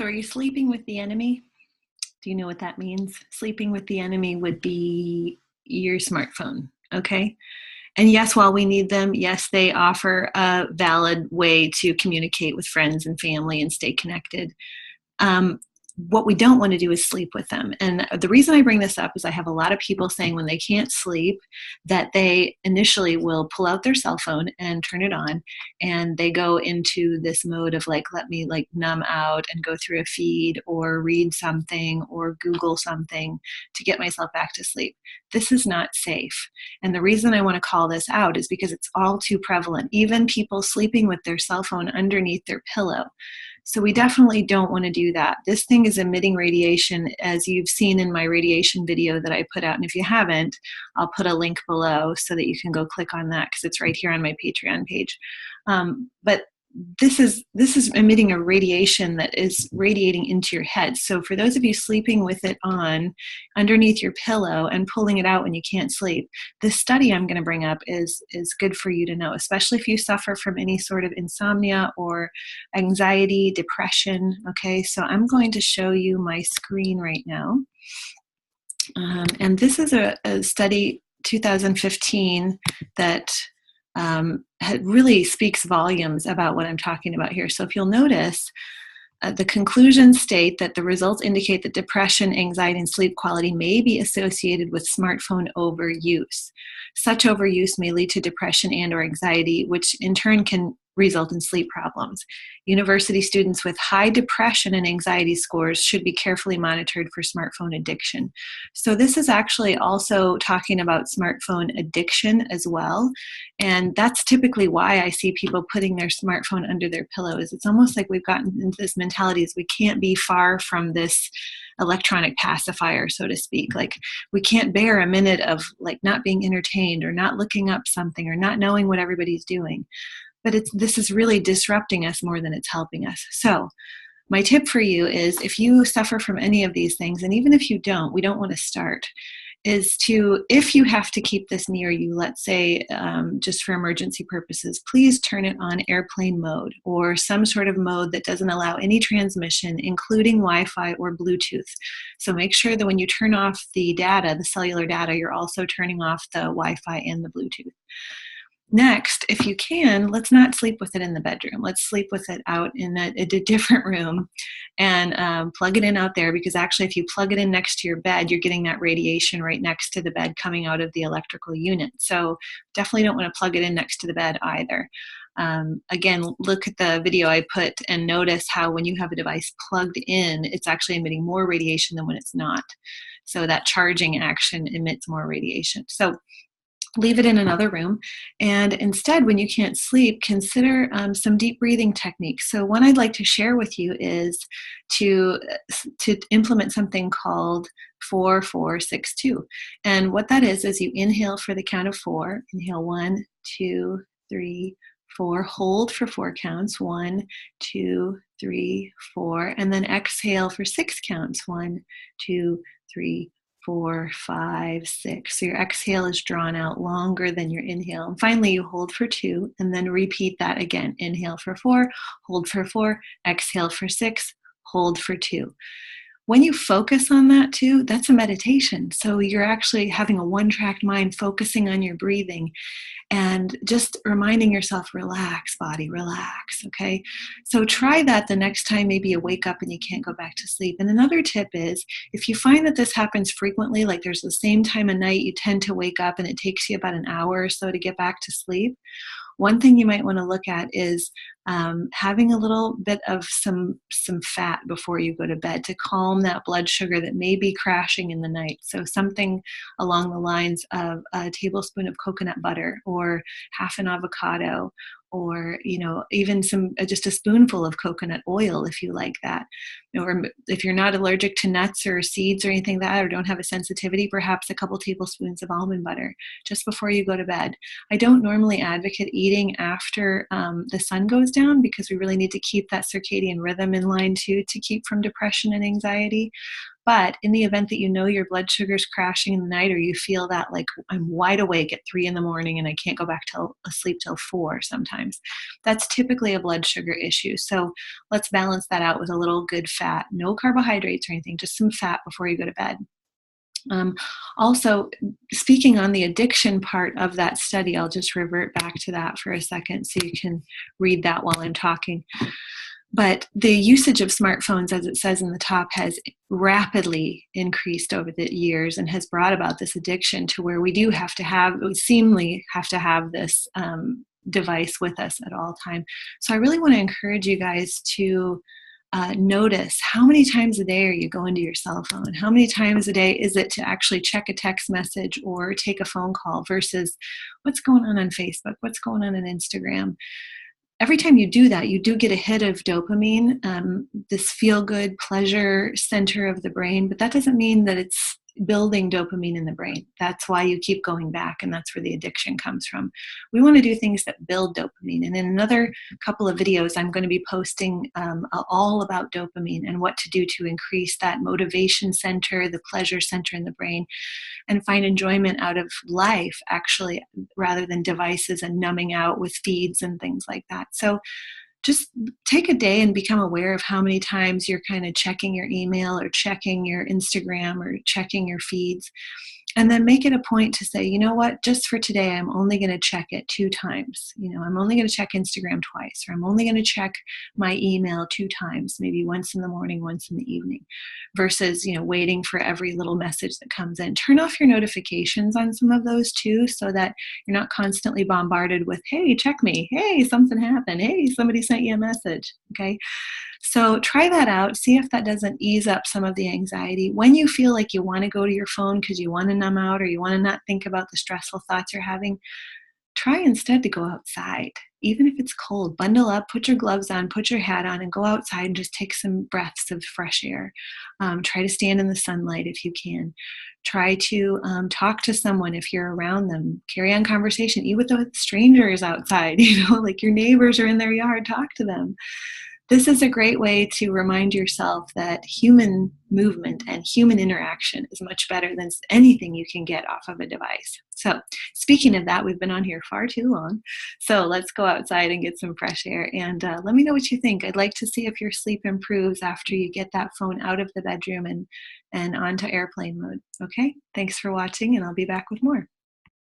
So are you sleeping with the enemy? Do you know what that means? Sleeping with the enemy would be your smartphone, okay? And yes, while we need them, yes, they offer a valid way to communicate with friends and family and stay connected. What we don't want to do is sleep with them. And the reason I bring this up is I have a lot of people saying when they can't sleep that they initially will pull out their cell phone and turn it on, and they go into this mode of like, let me like numb out and go through a feed or read something or Google something to get myself back to sleep. This is not safe. And the reason I want to call this out is because it's all too prevalent. Even people sleeping with their cell phone underneath their pillow. So we definitely don't want to do that. This thing is emitting radiation, as you've seen in my radiation video that I put out. And if you haven't, I'll put a link below so that you can go click on that because it's right here on my Patreon page. But this is emitting a radiation that is radiating into your head. So for those of you sleeping with it on underneath your pillow and pulling it out when you can't sleep, this study I'm going to bring up is good for you to know, especially if you suffer from any sort of insomnia or anxiety, depression. Okay, so I'm going to show you my screen right now. And this is a study 2015 that really speaks volumes about what I'm talking about here. So if you'll notice, the conclusions state that the results indicate that depression, anxiety, and sleep quality may be associated with smartphone overuse. Such overuse may lead to depression and or anxiety, which in turn can result in sleep problems. University students with high depression and anxiety scores should be carefully monitored for smartphone addiction. So this is actually also talking about smartphone addiction as well. And that's typically why I see people putting their smartphone under their pillows. It's almost like we've gotten into this mentality is we can't be far from this electronic pacifier, so to speak. Like we can't bear a minute of like not being entertained or not looking up something or not knowing what everybody's doing. But this is really disrupting us more than it's helping us. So my tip for you is if you suffer from any of these things, and even if you don't, we don't want to start, is to, if you have to keep this near you, let's say just for emergency purposes, please turn it on airplane mode or some sort of mode that doesn't allow any transmission, including Wi-Fi or Bluetooth. So make sure that when you turn off the data, the cellular data, you're also turning off the Wi-Fi and the Bluetooth. Next, if you can, let's not sleep with it in the bedroom. Let's sleep with it out in a different room and plug it in out there, because actually if you plug it in next to your bed, you're getting that radiation right next to the bed coming out of the electrical unit. So definitely don't want to plug it in next to the bed either. Again, look at the video I put and notice how when you have a device plugged in, it's actually emitting more radiation than when it's not. So that charging action emits more radiation. So leave it in another room. And instead, when you can't sleep, consider some deep breathing techniques. So one I'd like to share with you is to implement something called 4-4-6-2. And what that is you inhale for the count of 4. Inhale 1, 2, 3, 4. Hold for 4 counts. 1, 2, 3, 4. And then exhale for 6 counts. 1, 2, 3, 4, 5, 6. So your exhale is drawn out longer than your inhale. And finally, you hold for 2 and then repeat that again. Inhale for 4, hold for 4, exhale for 6, hold for 2. When you focus on that too, that's a meditation. So you're actually having a one-track mind, focusing on your breathing and just reminding yourself, relax, body, relax, okay? So try that the next time maybe you wake up and you can't go back to sleep. And another tip is, if you find that this happens frequently, like there's the same time of night you tend to wake up and it takes you about an hour or so to get back to sleep, one thing you might want to look at is having a little bit of some fat before you go to bed to calm that blood sugar that may be crashing in the night. So something along the lines of a tablespoon of coconut butter or half an avocado, or even just a spoonful of coconut oil if you like that. Or if you're not allergic to nuts or seeds or anything like that, or don't have a sensitivity, perhaps a couple tablespoons of almond butter just before you go to bed. I don't normally advocate eating after the sun goes down, because we really need to keep that circadian rhythm in line too, to keep from depression and anxiety. But in the event that you know your blood sugar's crashing in the night, or you feel that like I'm wide awake at 3 in the morning and I can't go back till asleep till 4 sometimes, that's typically a blood sugar issue. So let's balance that out with a little good fat, no carbohydrates or anything, just some fat before you go to bed. Um, Also, speaking on the addiction part of that study, I'll just revert back to that for a second so you can read that while I'm talking. But the usage of smartphones, as it says in the top, has rapidly increased over the years and has brought about this addiction to where we seemingly have to have this device with us at all time. So I really want to encourage you guys to notice how many times a day are you going to your cell phone? How many times a day is it to actually check a text message or take a phone call versus what's going on Facebook, what's going on Instagram? Every time you do that, you do get a hit of dopamine, this feel-good pleasure center of the brain, but that doesn't mean that it's building dopamine in the brain. That's why you keep going back, and that's where the addiction comes from. We want to do things that build dopamine, and in another couple of videos, I'm going to be posting all about dopamine and what to do to increase that motivation center, the pleasure center in the brain, and find enjoyment out of life, actually, rather than devices and numbing out with feeds and things like that. So just take a day and become aware of how many times you're kind of checking your email or checking your Instagram or checking your feeds. And then make it a point to say, you know what, just for today, I'm only going to check it 2 times. I'm only going to check Instagram twice, or I'm only going to check my email 2 times, maybe once in the morning, once in the evening, versus, waiting for every little message that comes in. Turn off your notifications on some of those too, so that you're not constantly bombarded with, hey, check me. Hey, something happened. Hey, somebody sent you a message. Okay. So try that out. See if that doesn't ease up some of the anxiety. When you feel like you want to go to your phone because you want to numb out or you want to not think about the stressful thoughts you're having, try instead to go outside. Even if it's cold, bundle up, put your gloves on, put your hat on, and go outside and just take some breaths of fresh air. Try to stand in the sunlight if you can. Try to talk to someone if you're around them. Carry on conversation, even with the strangers outside. Like your neighbors are in their yard, talk to them. This is a great way to remind yourself that human movement and human interaction is much better than anything you can get off of a device. So speaking of that, we've been on here far too long. So let's go outside and get some fresh air. And let me know what you think. I'd like to see if your sleep improves after you get that phone out of the bedroom and onto airplane mode. Okay, thanks for watching, and I'll be back with more.